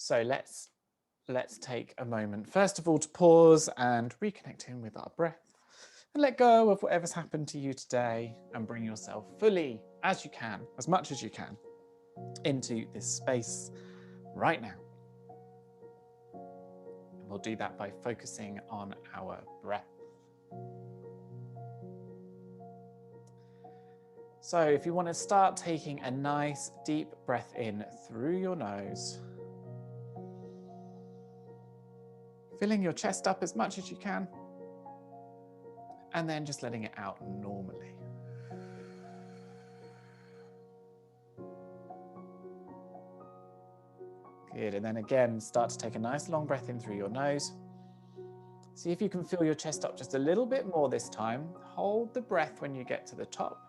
So let's take a moment, first of all, to pause and reconnect in with our breath and let go of whatever's happened to you today and bring yourself fully, as you can, as much as you can, into this space right now. And we'll do that by focusing on our breath. So if you want to start taking a nice deep breath in through your nose, filling your chest up as much as you can, and then just letting it out normally. Good, and then again, start to take a nice long breath in through your nose. See if you can fill your chest up just a little bit more this time. Hold the breath when you get to the top.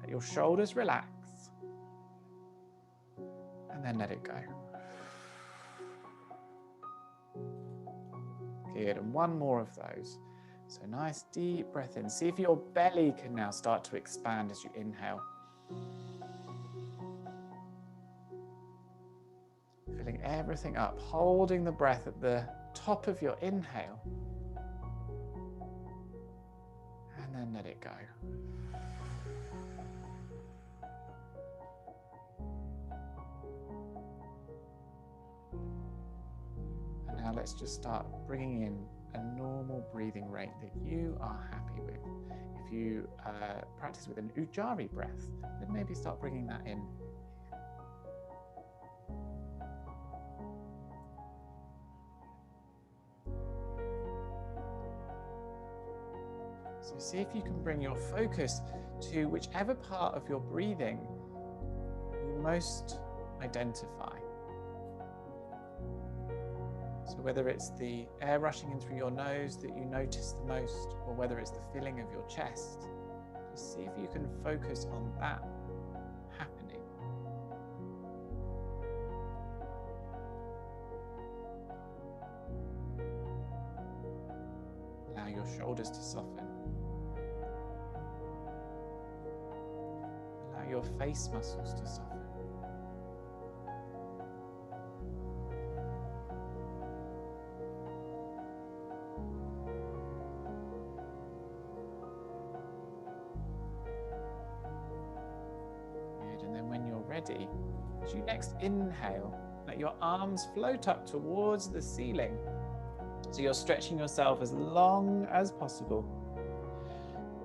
Let your shoulders relax. And then let it go. Good, and one more of those. So nice deep breath in. See if your belly can now start to expand as you inhale. Filling everything up, holding the breath at the top of your inhale. And then let it go. And now let's just start bringing in a normal breathing rate that you are happy with. If you practice with an Ujjayi breath, then maybe start bringing that in. So see if you can bring your focus to whichever part of your breathing you most identify. So whether it's the air rushing in through your nose that you notice the most, or whether it's the filling of your chest, just see if you can focus on that happening. Allow your shoulders to soften. Allow your face muscles to soften. Ready, as you next inhale, let your arms float up towards the ceiling. So you're stretching yourself as long as possible.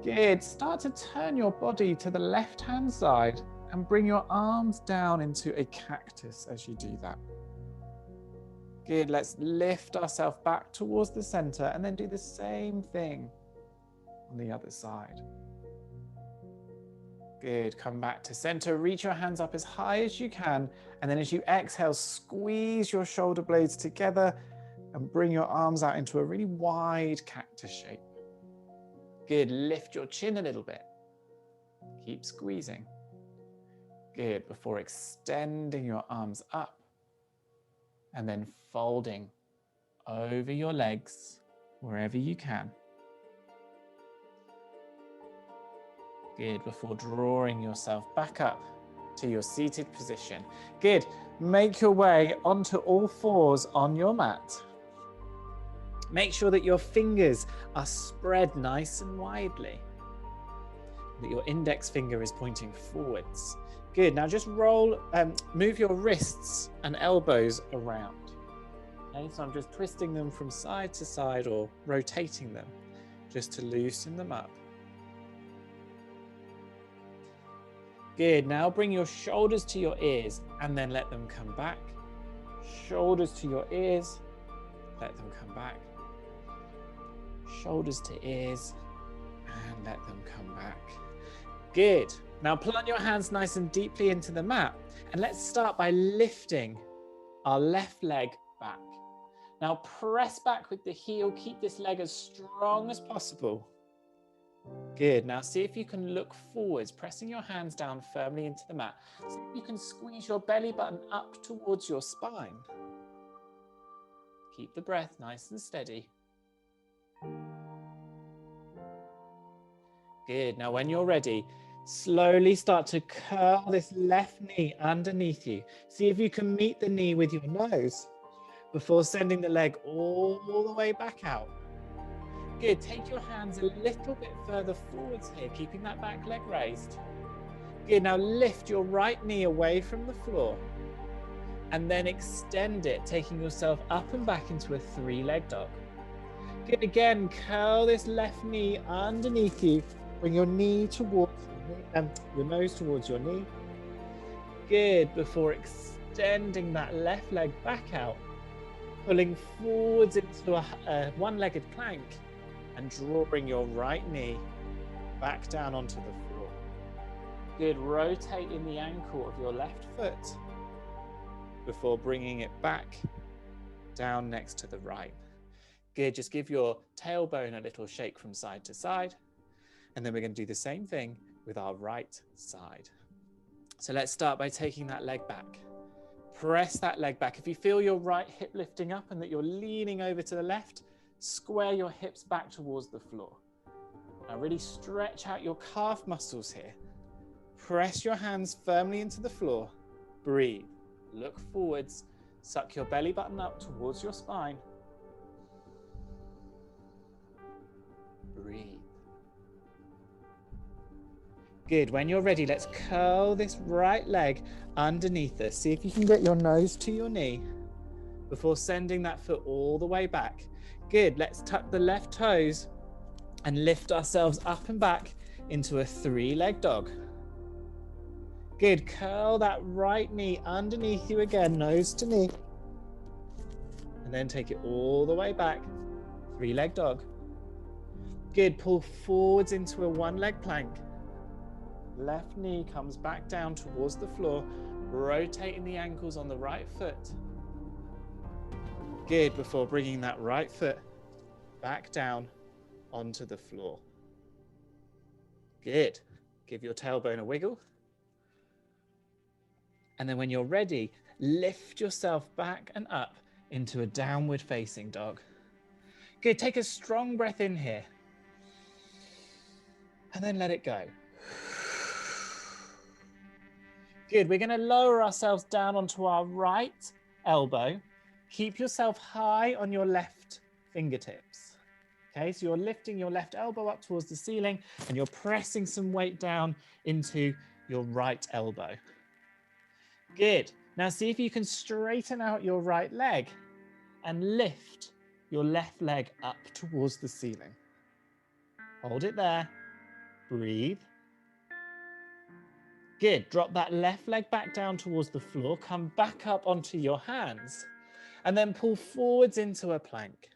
Good. Start to turn your body to the left-hand side and bring your arms down into a cactus as you do that. Good. Let's lift ourselves back towards the center and then do the same thing on the other side. Good, come back to center, reach your hands up as high as you can, and then as you exhale, squeeze your shoulder blades together and bring your arms out into a really wide cactus shape. Good, lift your chin a little bit. Keep squeezing. Good, before extending your arms up and then folding over your legs wherever you can. Good, before drawing yourself back up to your seated position. Good, make your way onto all fours on your mat. Make sure that your fingers are spread nice and widely, that your index finger is pointing forwards. Good, now just move your wrists and elbows around. Okay, so I'm just twisting them from side to side or rotating them just to loosen them up. Good, now bring your shoulders to your ears and then let them come back. Shoulders to your ears, let them come back. Shoulders to ears and let them come back. Good, now plant your hands nice and deeply into the mat and let's start by lifting our left leg back. Now press back with the heel, keep this leg as strong as possible. Good, now see if you can look forwards, pressing your hands down firmly into the mat. See if you can squeeze your belly button up towards your spine. Keep the breath nice and steady. Good, now when you're ready, Slowly start to curl this left knee underneath you. See if you can meet the knee with your nose before sending the leg all the way back out. Good, take your hands a little bit further forwards here, keeping that back leg raised. Good, now lift your right knee away from the floor and then extend it, taking yourself up and back into a three-leg dog. Good, again, curl this left knee underneath you. Bring your knee towards your nose towards your knee. Good, before extending that left leg back out, pulling forwards into a one-legged plank and drawing your right knee back down onto the floor. Good, rotating the ankle of your left foot before bringing it back down next to the right. Good, just give your tailbone a little shake from side to side. And then we're going to do the same thing with our right side. So let's start by taking that leg back. Press that leg back. If you feel your right hip lifting up and that you're leaning over to the left, square your hips back towards the floor. Now really stretch out your calf muscles here. Press your hands firmly into the floor. Breathe. Look forwards. Suck your belly button up towards your spine. Breathe. Good. When you're ready, let's curl this right leg underneath us. See if you can get your nose to your knee before sending that foot all the way back. Good. Let's tuck the left toes and lift ourselves up and back into a three-leg dog. Good. Curl that right knee underneath you again, nose to knee. And then take it all the way back. Three-leg dog. Good. Pull forwards into a one-leg plank. Left knee comes back down towards the floor, rotating the ankles on the right foot. Good, before bringing that right foot back down onto the floor. Good. Give your tailbone a wiggle. And then when you're ready, lift yourself back and up into a downward facing dog. Good, take a strong breath in here. And then let it go. Good, we're going to lower ourselves down onto our right elbow. Keep yourself high on your left fingertips. Okay, so you're lifting your left elbow up towards the ceiling and you're pressing some weight down into your right elbow. Good. Now see if you can straighten out your right leg and lift your left leg up towards the ceiling. Hold it there. Breathe. Good. Drop that left leg back down towards the floor. Come back up onto your hands and then pull forwards into a plank.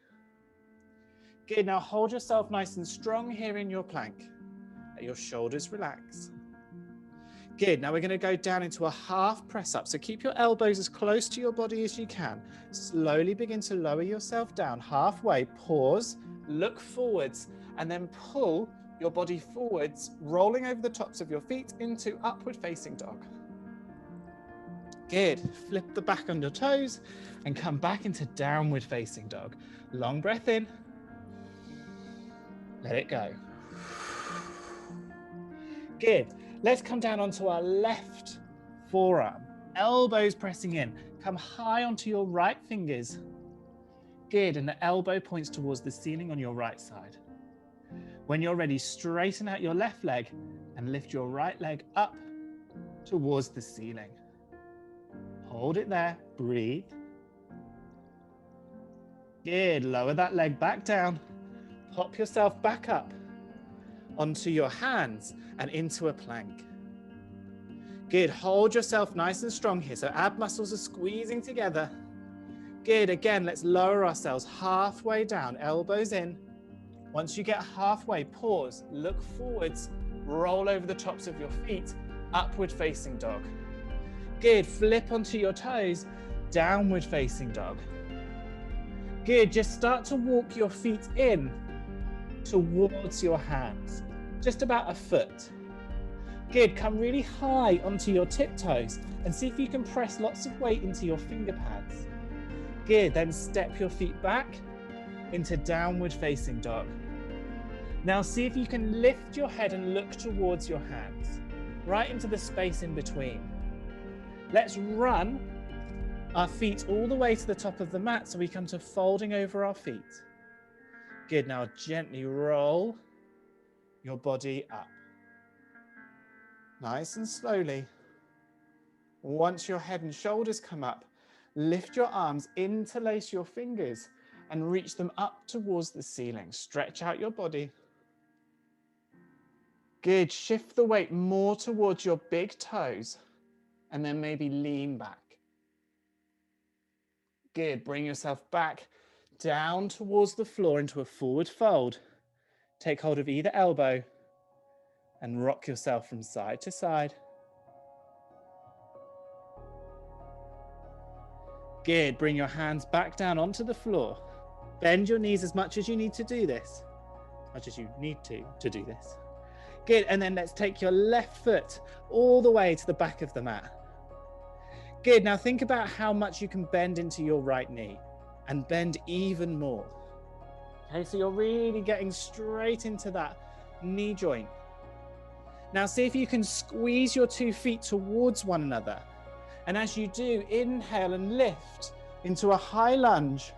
Good. Now hold yourself nice and strong here in your plank. Let your shoulders relax. Good. Now we're going to go down into a half press up. So keep your elbows as close to your body as you can. Slowly begin to lower yourself down halfway. Pause, look forwards, and then pull your body forwards, rolling over the tops of your feet into upward facing dog. Good. Flip the back on your toes and come back into downward facing dog. Long breath in. Let it go. Good. Let's come down onto our left forearm. Elbows pressing in. Come high onto your right fingers. Good. And the elbow points towards the ceiling on your right side. When you're ready, straighten out your left leg and lift your right leg up towards the ceiling. Hold it there. Breathe. Good. Lower that leg back down. Pop yourself back up onto your hands and into a plank. Good. Hold yourself nice and strong here. So ab muscles are squeezing together. Good. Again, let's lower ourselves halfway down, elbows in. Once you get halfway, pause, look forwards, roll over the tops of your feet, upward facing dog. Good. Flip onto your toes, downward facing dog. Good. Just start to walk your feet in towards your hands, just about a foot. Good. Come really high onto your tiptoes and see if you can press lots of weight into your finger pads. Good. Then step your feet back into downward facing dog. Now see if you can lift your head and look towards your hands. right into the space in between. Let's run our feet all the way to the top of the mat so we come to folding over our feet. Good, now gently roll your body up. Nice and slowly. Once your head and shoulders come up, lift your arms, interlace your fingers and reach them up towards the ceiling. Stretch out your body. Good, shift the weight more towards your big toes and then maybe lean back. Good, bring yourself back down towards the floor into a forward fold. Take hold of either elbow and rock yourself from side to side. Good, bring your hands back down onto the floor. Bend your knees as much as you need to do this. As much as you need to do this. Good, and then let's take your left foot all the way to the back of the mat. Good, now think about how much you can bend into your right knee and bend even more. Okay, so you're really getting straight into that knee joint. Now see if you can squeeze your 2 feet towards one another. And as you do, inhale and lift into a high lunge,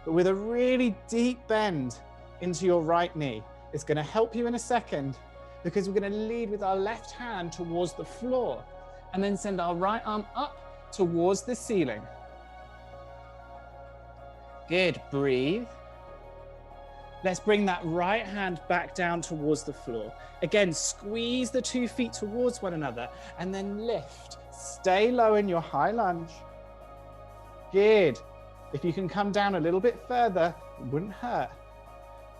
but with a really deep bend into your right knee. It's going to help you in a second because we're going to lead with our left hand towards the floor and then send our right arm up towards the ceiling. Good, breathe. Let's bring that right hand back down towards the floor. Again, squeeze the 2 feet towards one another and then lift. Stay low in your high lunge. Good. If you can come down a little bit further, it wouldn't hurt.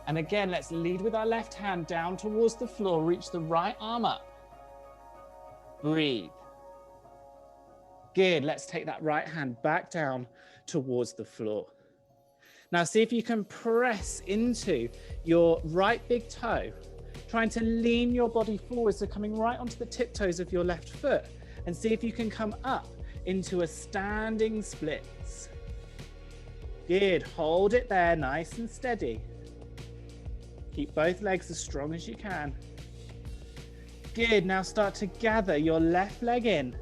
And again, let's lead with our left hand down towards the floor. Reach the right arm up. Breathe. Good. Let's take that right hand back down towards the floor. Now see if you can press into your right big toe, trying to lean your body forward, so coming right onto the tiptoes of your left foot, and see if you can come up into a standing splits. Good, hold it there, nice and steady. Keep both legs as strong as you can. Good, now start to gather your left leg in.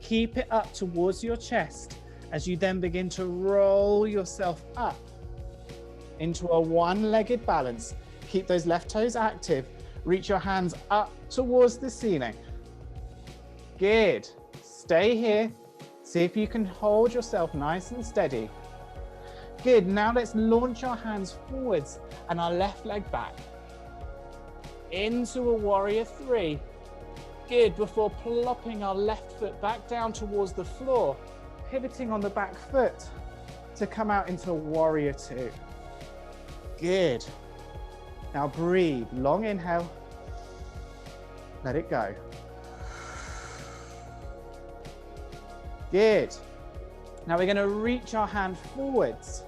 Keep it up towards your chest as you then begin to roll yourself up into a one-legged balance. Keep those left toes active. Reach your hands up towards the ceiling. Good. Stay here. See if you can hold yourself nice and steady. Good. Now let's launch our hands forwards and our left leg back. Into a warrior 3. Good. Before plopping our left foot back down towards the floor, pivoting on the back foot to come out into a warrior 2. Good. Now breathe. Long inhale. Let it go. Good. Now we're going to reach our hand forwards.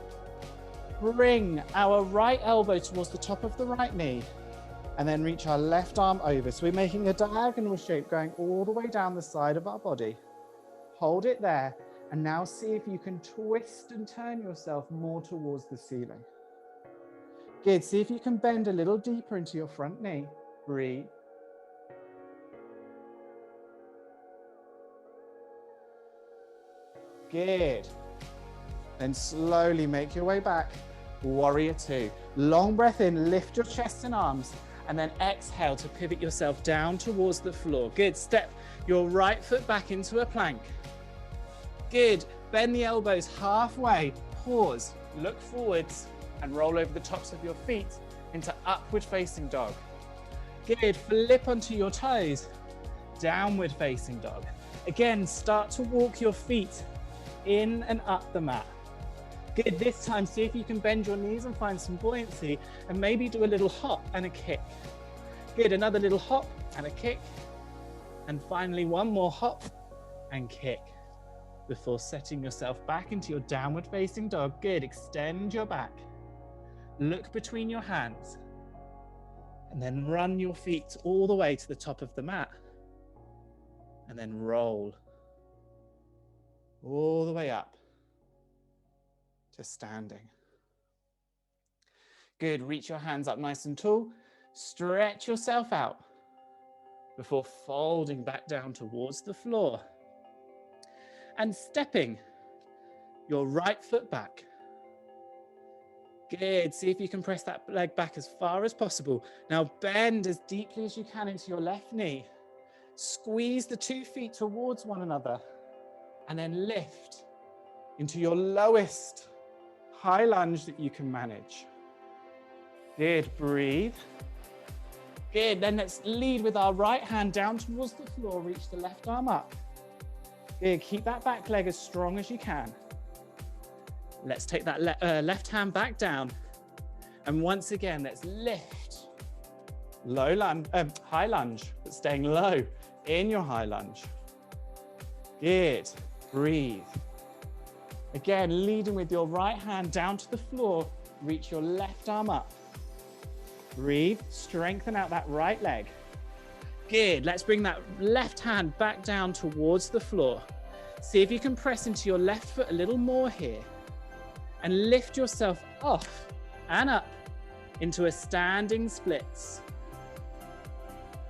Bring our right elbow towards the top of the right knee and then reach our left arm over. So we're making a diagonal shape going all the way down the side of our body. Hold it there. And now see if you can twist and turn yourself more towards the ceiling. Good. See if you can bend a little deeper into your front knee. Breathe. Good. Then slowly make your way back. Warrior 2. Long breath in, lift your chest and arms, and then exhale to pivot yourself down towards the floor. Good. Step your right foot back into a plank. Good. Bend the elbows halfway. Pause. Look forwards and roll over the tops of your feet into upward facing dog. Good. Flip onto your toes. Downward facing dog. Again, start to walk your feet in and up the mat. Good. This time, see if you can bend your knees and find some buoyancy and maybe do a little hop and a kick. Good. Another little hop and a kick. And finally, one more hop and kick before setting yourself back into your downward facing dog. Good. Extend your back. Look between your hands and then run your feet all the way to the top of the mat and then roll all the way up to standing. Good. Reach your hands up nice and tall. Stretch yourself out. before folding back down towards the floor and stepping your right foot back. Good. See if you can press that leg back as far as possible. Now bend as deeply as you can into your left knee. Squeeze the 2 feet towards one another and then lift into your lowest high lunge that you can manage. Good. Breathe. Good. Then let's lead with our right hand down towards the floor. Reach the left arm up. Good. Keep that back leg as strong as you can. Let's take that left hand back down. And once again, let's lift. Low lunge, high lunge, but staying low in your high lunge. Good. Breathe. Again, leading with your right hand down to the floor. Reach your left arm up. Breathe. Strengthen out that right leg. Good. Let's bring that left hand back down towards the floor. See if you can press into your left foot a little more here. And lift yourself off and up into a standing splits.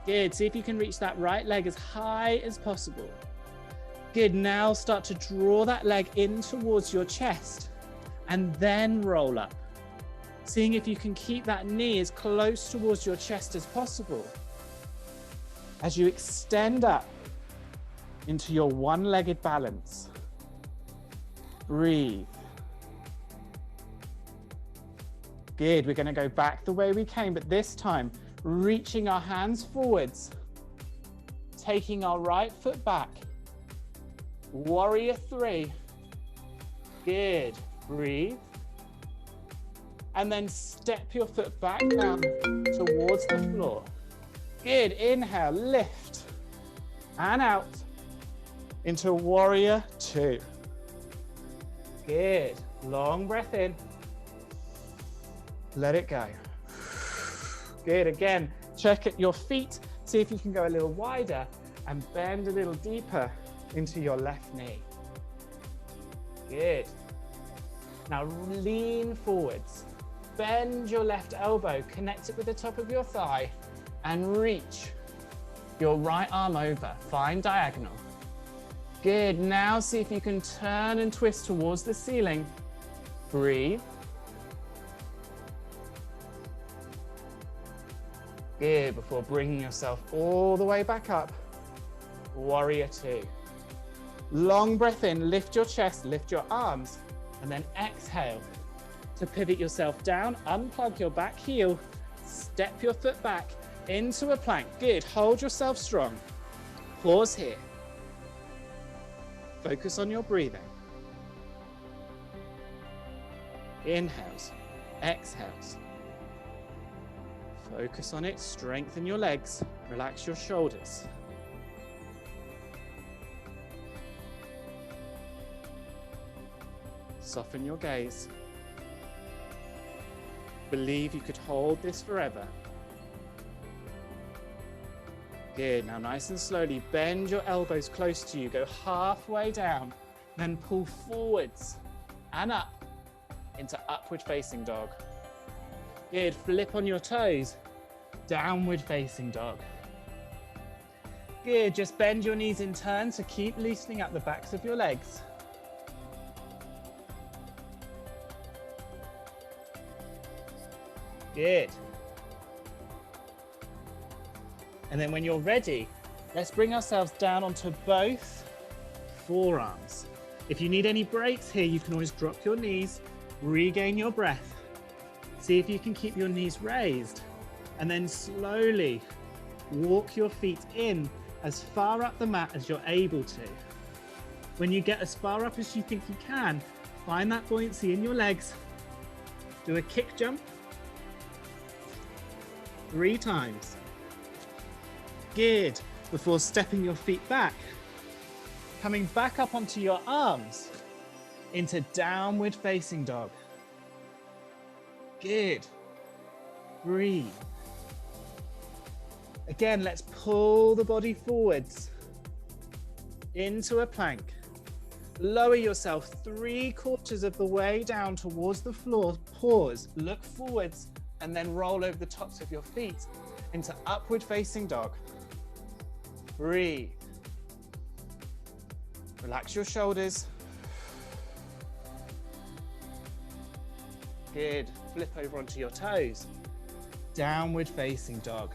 Good. See if you can reach that right leg as high as possible. Good. Now start to draw that leg in towards your chest and then roll up. Seeing if you can keep that knee as close towards your chest as possible. As you extend up into your one-legged balance. Breathe. Good. We're going to go back the way we came, but this time reaching our hands forwards, taking our right foot back. Warrior 3. Good. Breathe. And then step your foot back down towards the floor. Good. Inhale, lift and out into Warrior 2. Good. Long breath in. Let it go. Good. Again, check at your feet. See if you can go a little wider and bend a little deeper into your left knee. Good. Now lean forwards. Bend your left elbow, connect it with the top of your thigh and reach your right arm over. Find diagonal. Good. Now see if you can turn and twist towards the ceiling. Breathe. Good. Before bringing yourself all the way back up. Warrior 2. Long breath in, lift your chest, lift your arms, and then exhale to pivot yourself down, unplug your back heel, step your foot back into a plank. Good. Hold yourself strong. Pause here. Focus on your breathing. Inhales, exhales. Focus on it, strengthen your legs, relax your shoulders. Soften your gaze. Believe you could hold this forever. Good. Now nice and slowly bend your elbows close to you. Go halfway down, then pull forwards and up into upward facing dog. Good. Flip on your toes. Downward facing dog. Good. Just bend your knees in turn to keep loosening up the backs of your legs. Good. And then when you're ready, let's bring ourselves down onto both forearms. If you need any breaks here, you can always drop your knees, regain your breath. See if you can keep your knees raised and then slowly walk your feet in as far up the mat as you're able to. When you get as far up as you think you can, find that buoyancy in your legs. Do a kick jump. 3 times. Good. Before stepping your feet back, coming back up onto your arms into downward facing dog. Good. Breathe. Again, let's pull the body forwards into a plank. Lower yourself 3/4 of the way down towards the floor. Pause, look forwards, and then roll over the tops of your feet into upward facing dog. Breathe. Relax your shoulders. Good. Flip over onto your toes. Downward facing dog.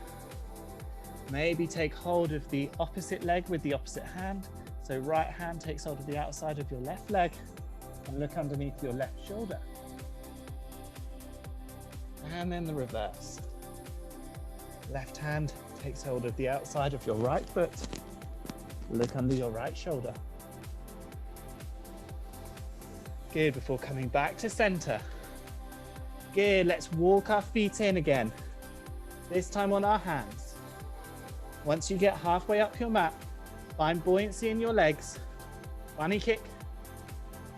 Maybe take hold of the opposite leg with the opposite hand. So right hand takes hold of the outside of your left leg and look underneath your left shoulder. And then the reverse. Left hand takes hold of the outside of your right foot. Look under your right shoulder. Good, before coming back to center. Good, let's walk our feet in again. This time on our hands. Once you get halfway up your mat, find buoyancy in your legs. Bunny kick.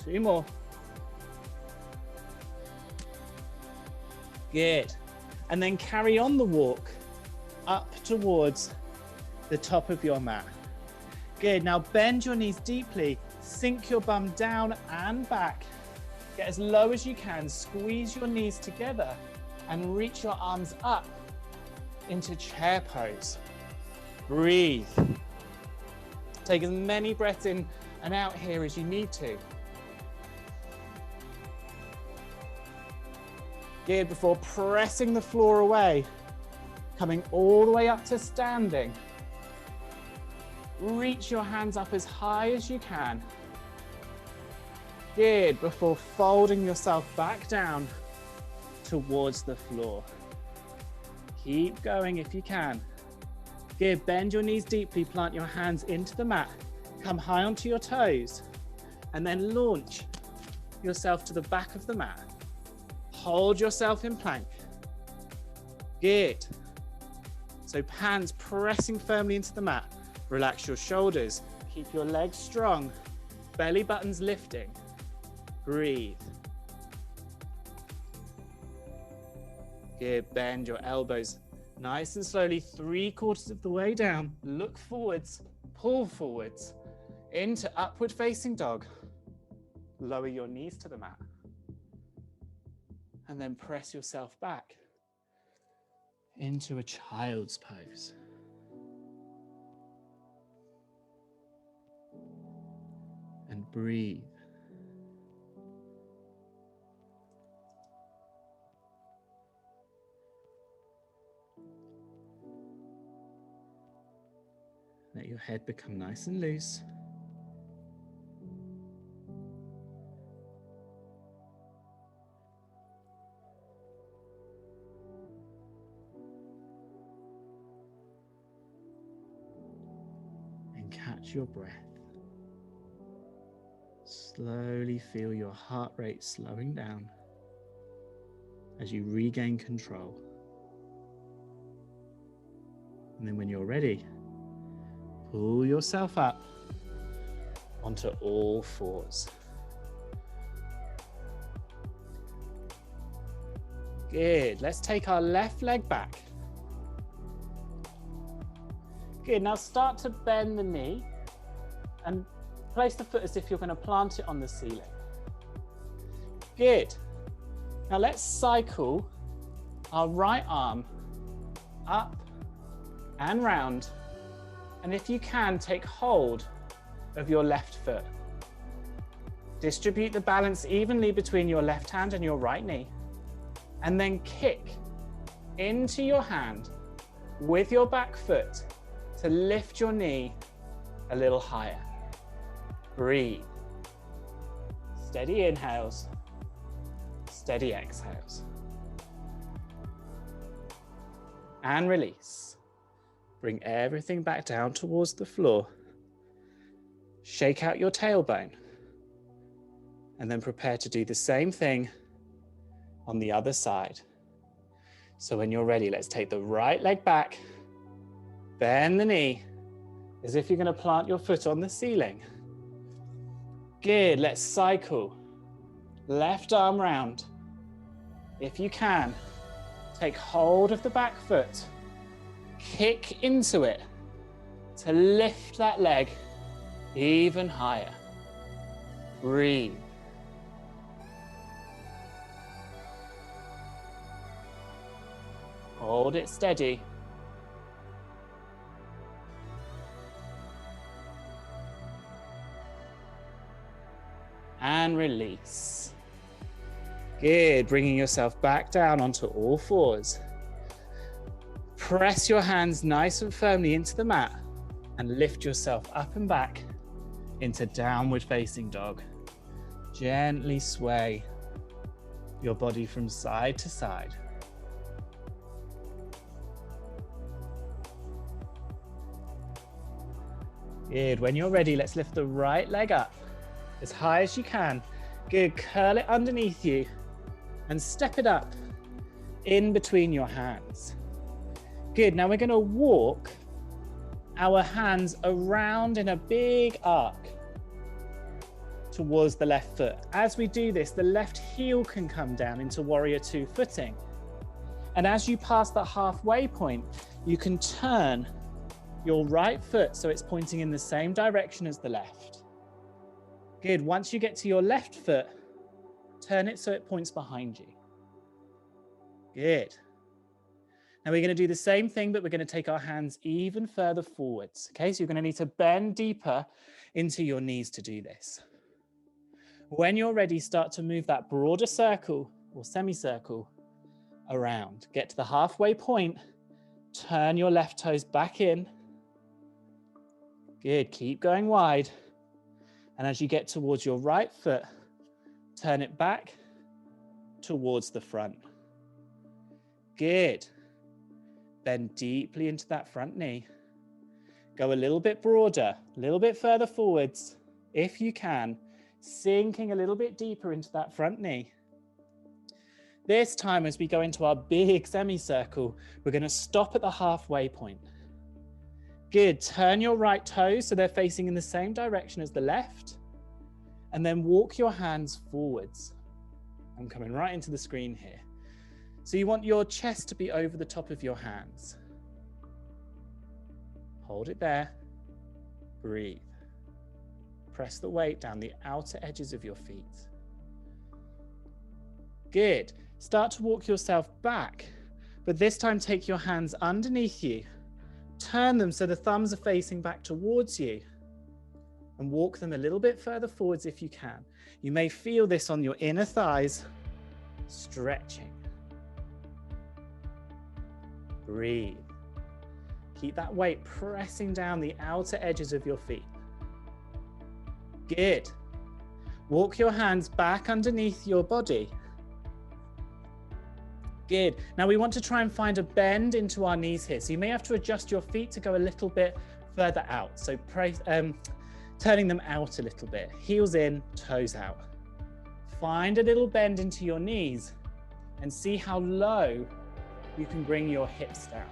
2 more. Good. And then carry on the walk up towards the top of your mat. Good. Now bend your knees deeply. Sink your bum down and back. Get as low as you can. Squeeze your knees together and reach your arms up into chair pose. Breathe. Take as many breaths in and out here as you need to. Good, before pressing the floor away, coming all the way up to standing. Reach your hands up as high as you can. Good, before folding yourself back down towards the floor. Keep going if you can. Good, bend your knees deeply, plant your hands into the mat, come high onto your toes, and then launch yourself to the back of the mat. Hold yourself in plank. Good. So hands pressing firmly into the mat. Relax your shoulders. Keep your legs strong. Belly buttons lifting. Breathe. Good. Bend your elbows nice and slowly, 3/4 of the way down. Look forwards, pull forwards into upward facing dog. Lower your knees to the mat. And then press yourself back into a child's pose. And breathe. Let your head become nice and loose. And catch your breath. Slowly feel your heart rate slowing down as you regain control. And then when you're ready, pull yourself up onto all fours. Good. Let's take our left leg back. Good. Now start to bend the knee and place the foot as if you're going to plant it on the ceiling. Good. Now let's cycle our right arm up and round. And if you can, take hold of your left foot. Distribute the balance evenly between your left hand and your right knee. And then kick into your hand with your back foot to lift your knee a little higher. Breathe. Steady inhales, steady exhales. And release. Bring everything back down towards the floor. Shake out your tailbone. And then prepare to do the same thing on the other side. So when you're ready, let's take the right leg back. Bend the knee as if you're going to plant your foot on the ceiling. Good. Let's cycle. Left arm round. If you can, take hold of the back foot. Kick into it to lift that leg even higher. Breathe. Hold it steady. and release. Good, bringing yourself back down onto all fours. Press your hands nice and firmly into the mat and lift yourself up and back into downward facing dog. Gently sway your body from side to side. Good, when you're ready, let's lift the right leg up as high as you can. Good, curl it underneath you and step it up in between your hands. Good, now we're gonna walk our hands around in a big arc towards the left foot. As we do this, the left heel can come down into warrior two footing. And as you pass that halfway point, you can turn your right foot so it's pointing in the same direction as the left. Good, once you get to your left foot, turn it so it points behind you. Good. Now we're going to do the same thing, but we're going to take our hands even further forwards. Okay, so you're going to need to bend deeper into your knees to do this. When you're ready, start to move that broader circle or semicircle around. Get to the halfway point, turn your left toes back in. Good, keep going wide. And as you get towards your right foot, turn it back towards the front. Good. Bend deeply into that front knee. Go a little bit broader, a little bit further forwards, if you can, sinking a little bit deeper into that front knee. This time, as we go into our big semicircle, we're going to stop at the halfway point. Good, turn your right toes so they're facing in the same direction as the left, and then walk your hands forwards. I'm coming right into the screen here. So you want your chest to be over the top of your hands. Hold it there, breathe. Press the weight down the outer edges of your feet. Good, start to walk yourself back, but this time take your hands underneath you. Turn them so the thumbs are facing back towards you and walk them a little bit further forwards if you can. You may feel this on your inner thighs, stretching. Breathe. Keep that weight pressing down the outer edges of your feet. Good. Walk your hands back underneath your body. Good. Now we want to try and find a bend into our knees here. So you may have to adjust your feet to go a little bit further out. So turning them out a little bit. Heels in, toes out. Find a little bend into your knees and see how low you can bring your hips down.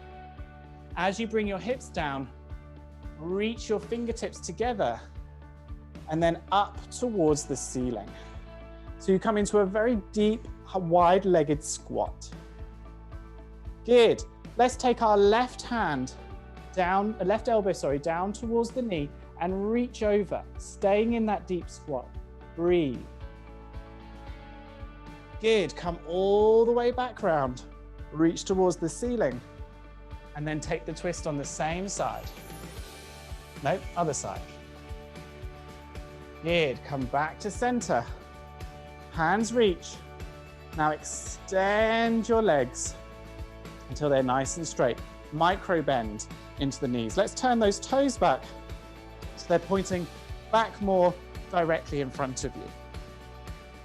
As you bring your hips down, reach your fingertips together and then up towards the ceiling. So you come into a very deep, wide-legged squat. Good. Let's take our left hand down, left elbow, down towards the knee and reach over, staying in that deep squat. Breathe. Good. Come all the way back round. Reach towards the ceiling and then take the twist on the same side. Nope, other side. Good. Come back to center. Hands reach. Now extend your legs until they're nice and straight. Micro bend into the knees. Let's turn those toes back so they're pointing back more directly in front of you.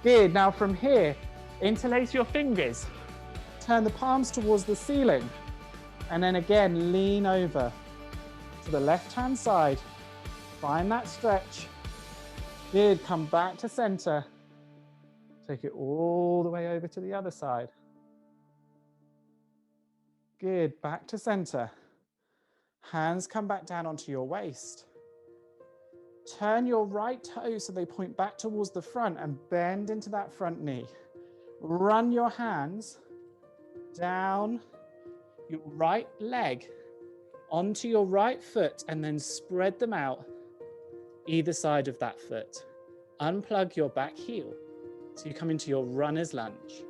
Good. Now from here, interlace your fingers. Turn the palms towards the ceiling. And then again, lean over to the left-hand side. Find that stretch. Good. Come back to center. Take it all the way over to the other side. Good, back to center. Hands come back down onto your waist. Turn your right toes so they point back towards the front and bend into that front knee. Run your hands down your right leg onto your right foot and then spread them out either side of that foot. Unplug your back heel. So you come into your runner's lunge.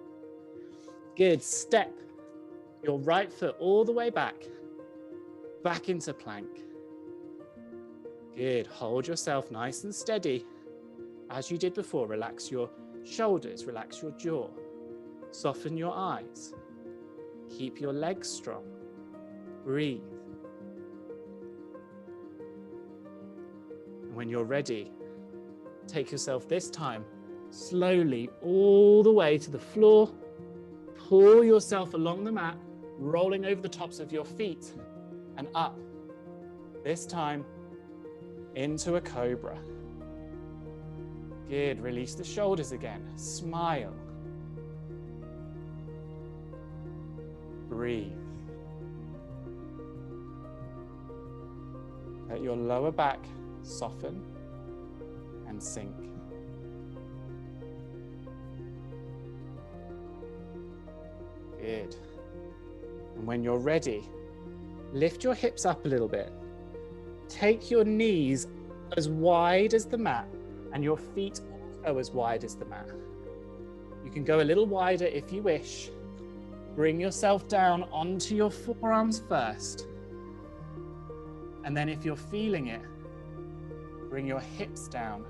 Good, step your right foot all the way back into plank. Good, hold yourself nice and steady As you did before, relax your shoulders, relax your jaw, soften your eyes, keep your legs strong, breathe. And when you're ready, take yourself this time slowly all the way to the floor, pull yourself along the mat, rolling over the tops of your feet and up. This time into a cobra. Good, release the shoulders again, smile. Breathe. Let your lower back soften and sink. Good. And when you're ready, lift your hips up a little bit. Take your knees as wide as the mat and your feet also as wide as the mat. You can go a little wider if you wish. Bring yourself down onto your forearms first. And then if you're feeling it, bring your hips down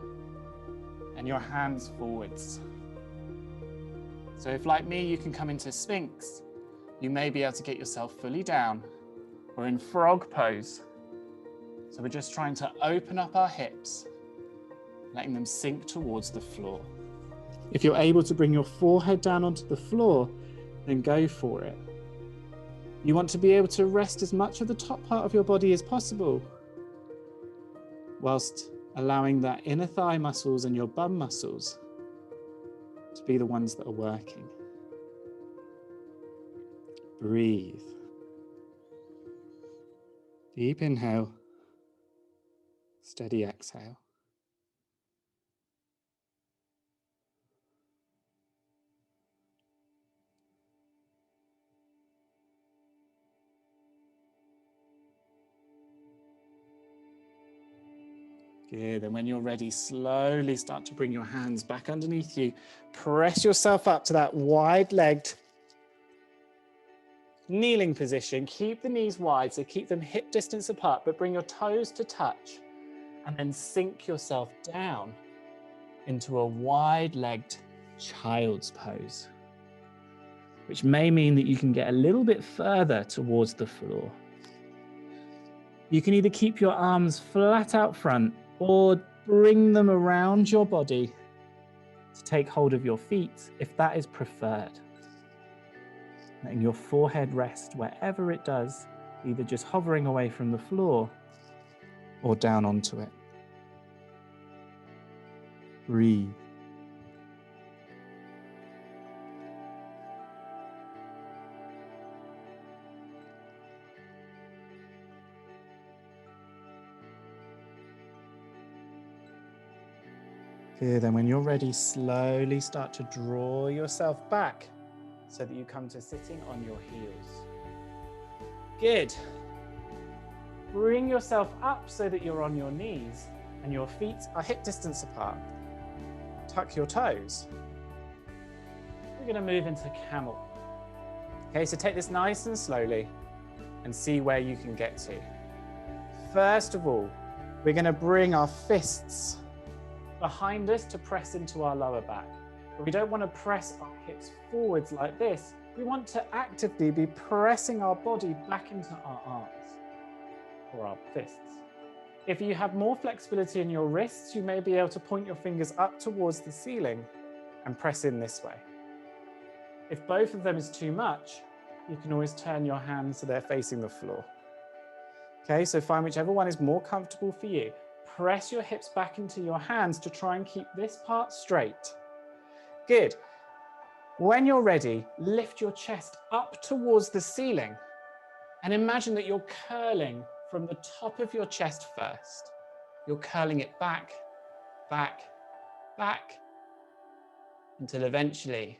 and your hands forwards. So if, like me, you can come into Sphinx, you may be able to get yourself fully down or in frog pose. So we're just trying to open up our hips, letting them sink towards the floor. If you're able to bring your forehead down onto the floor, then go for it. You want to be able to rest as much of the top part of your body as possible, whilst allowing that inner thigh muscles and your bum muscles to be the ones that are working. Breathe. Deep inhale, steady exhale. Good, and when you're ready, slowly start to bring your hands back underneath you. Press yourself up to that wide-legged kneeling position. Keep the knees wide, so keep them hip distance apart, but bring your toes to touch. And then sink yourself down into a wide-legged child's pose, which may mean that you can get a little bit further towards the floor. You can either keep your arms flat out front or bring them around your body to take hold of your feet, if that is preferred. Letting your forehead rest wherever it does, either just hovering away from the floor or down onto it. Breathe. Good, and when you're ready, slowly start to draw yourself back so that you come to sitting on your heels. Good. Bring yourself up so that you're on your knees and your feet are hip distance apart. Tuck your toes. We're going to move into camel. Okay, so take this nice and slowly and see where you can get to. First of all, we're going to bring our fists behind us to press into our lower back. But we don't want to press our hips forwards like this. We want to actively be pressing our body back into our arms or our fists. If you have more flexibility in your wrists, you may be able to point your fingers up towards the ceiling and press in this way. If both of them is too much, you can always turn your hands so they're facing the floor. Okay, so find whichever one is more comfortable for you. Press your hips back into your hands to try and keep this part straight. Good. When you're ready, lift your chest up towards the ceiling and imagine that you're curling from the top of your chest first. You're curling it back, back, back, until eventually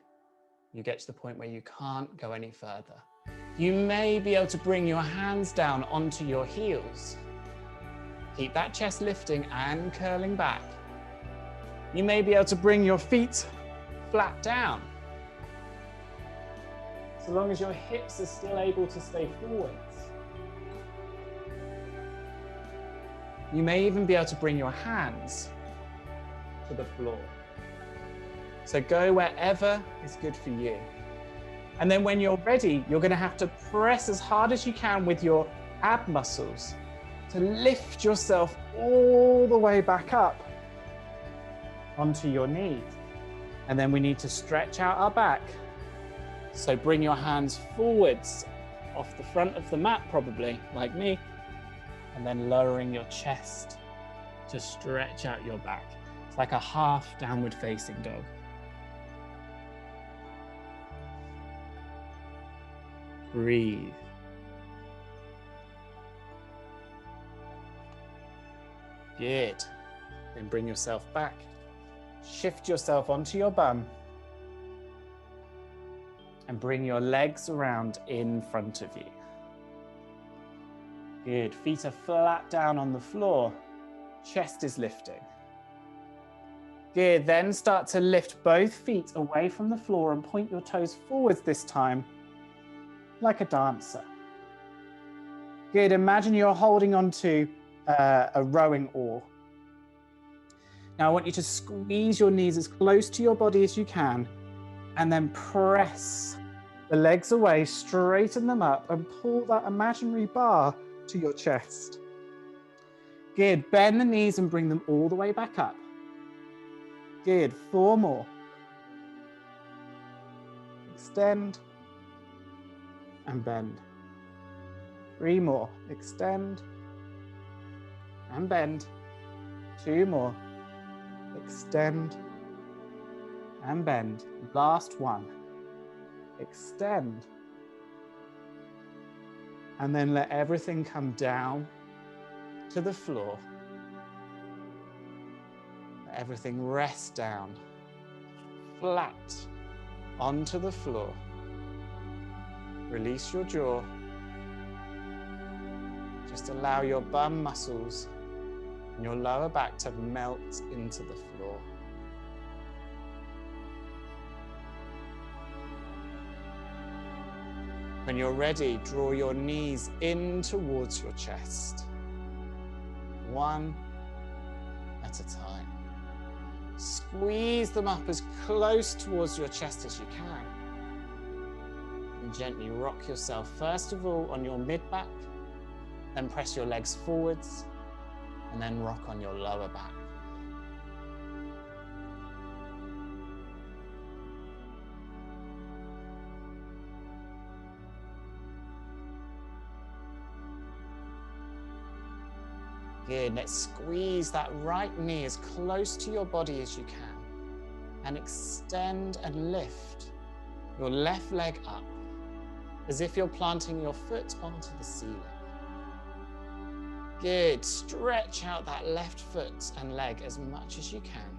you get to the point where you can't go any further. You may be able to bring your hands down onto your heels. Keep that chest lifting and curling back. You may be able to bring your feet flat down, so long as your hips are still able to stay forwards. You may even be able to bring your hands to the floor. So go wherever is good for you. And then when you're ready, you're going to have to press as hard as you can with your ab muscles to lift yourself all the way back up onto your knees. And then we need to stretch out our back. So bring your hands forwards off the front of the mat, probably, like me, and then lowering your chest to stretch out your back. It's like a half downward facing dog. Breathe. Good. Then bring yourself back. Shift yourself onto your bum. And bring your legs around in front of you. Good. Feet are flat down on the floor. Chest is lifting. Good. Then start to lift both feet away from the floor and point your toes forwards this time, like a dancer. Good. Imagine you're holding onto a rowing oar. Now I want you to squeeze your knees as close to your body as you can, and then press the legs away, straighten them up, and pull that imaginary bar to your chest. Good. Bend the knees and bring them all the way back up. Good. 4 more. Extend and bend. 3 more. Extend and bend. 2 more. Extend and bend. Last one. Extend. And then let everything come down to the floor. Let everything rest down, flat onto the floor. Release your jaw. Just allow your bum muscles and your lower back to melt into the floor. When you're ready, draw your knees in towards your chest. One at a time. Squeeze them up as close towards your chest as you can. And gently rock yourself, first of all, on your mid-back, then press your legs forwards, and then rock on your lower back. Good. Let's squeeze that right knee as close to your body as you can, and extend and lift your left leg up as if you're planting your foot onto the ceiling. Good. Stretch out that left foot and leg as much as you can.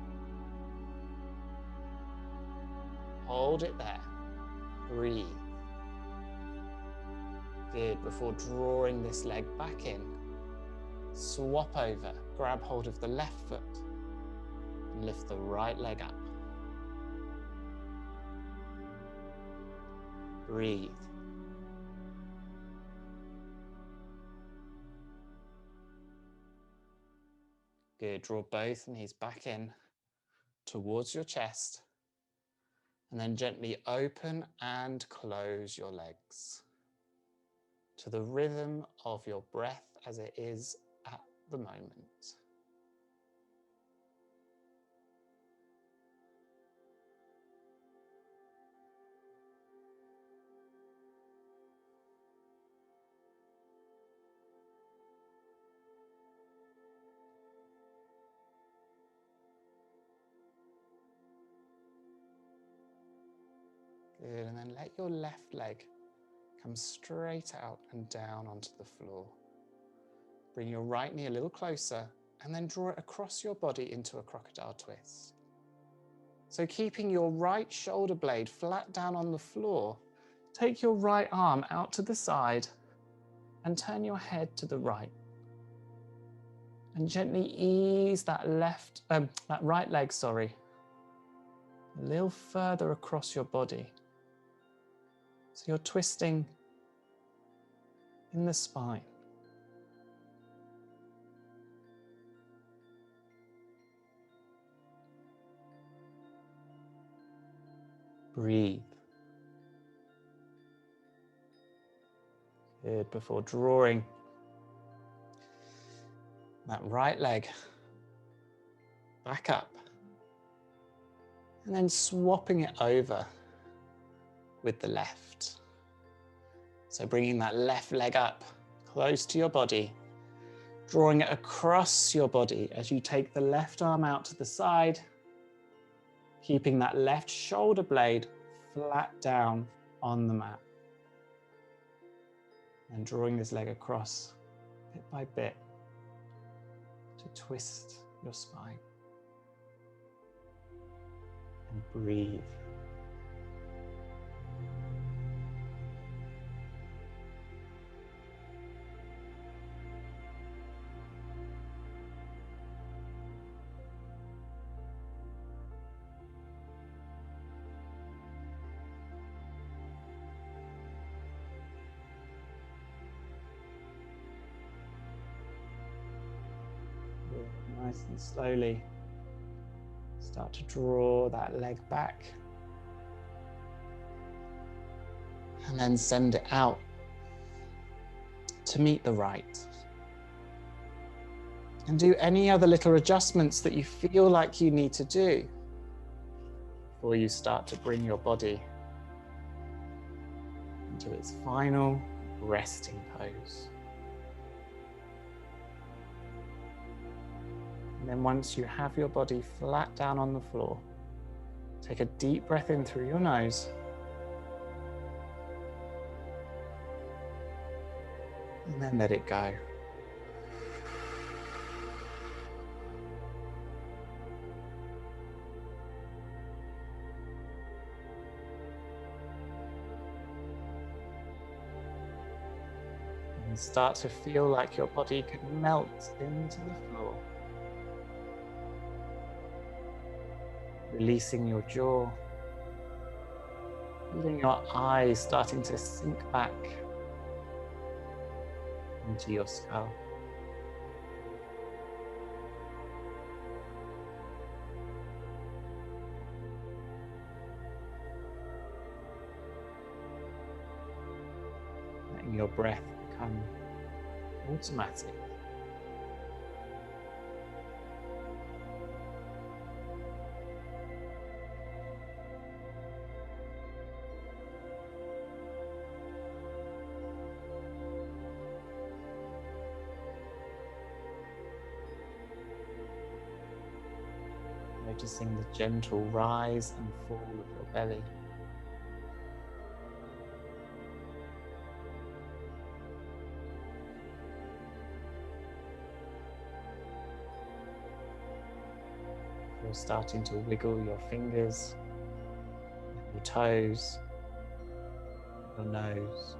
Hold it there. Breathe. Good. Before drawing this leg back in, swap over, grab hold of the left foot and lift the right leg up. Breathe. Good. Draw both knees back in towards your chest, and then gently open and close your legs to the rhythm of your breath as it is at the moment. Good, and then let your left leg come straight out and down onto the floor. Bring your right knee a little closer and then draw it across your body into a crocodile twist. So keeping your right shoulder blade flat down on the floor, take your right arm out to the side and turn your head to the right. And gently ease that right leg, a little further across your body. So you're twisting in the spine. breathe. Good. Before drawing that right leg back up and then swapping it over with the left. So bringing that left leg up close to your body, drawing it across your body as you take the left arm out to the side, keeping that left shoulder blade flat down on the mat. And drawing this leg across bit by bit to twist your spine. And breathe. Nice and slowly start to draw that leg back and then send it out to meet the right. And do any other little adjustments that you feel like you need to do before you start to bring your body into its final resting pose. And then once you have your body flat down on the floor, take a deep breath in through your nose. And then let it go. And start to feel like your body could melt into the floor. Releasing your jaw, feeling your eyes starting to sink back into your skull. Letting your breath become automatic. Noticing the gentle rise and fall of your belly. You're starting to wiggle your fingers, your toes, your nose.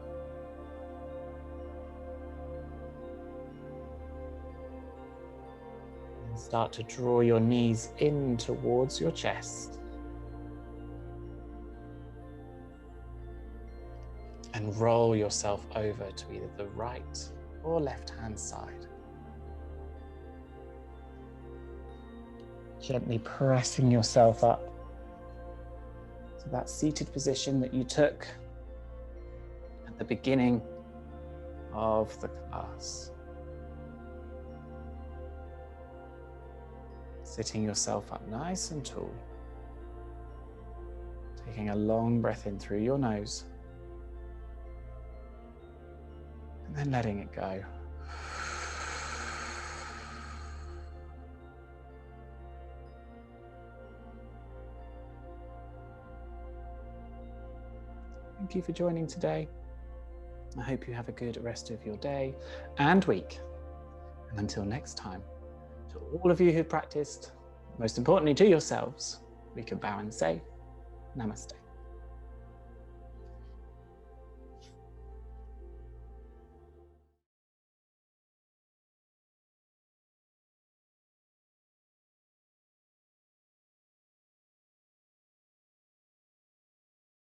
And start to draw your knees in towards your chest. And roll yourself over to either the right or left hand side. Gently pressing yourself up to that seated position that you took at the beginning of the class. Sitting yourself up nice and tall. Taking a long breath in through your nose. And then letting it go. Thank you for joining today. I hope you have a good rest of your day and week. And until next time, to all of you who practiced, most importantly to yourselves, we can bow and say, Namaste.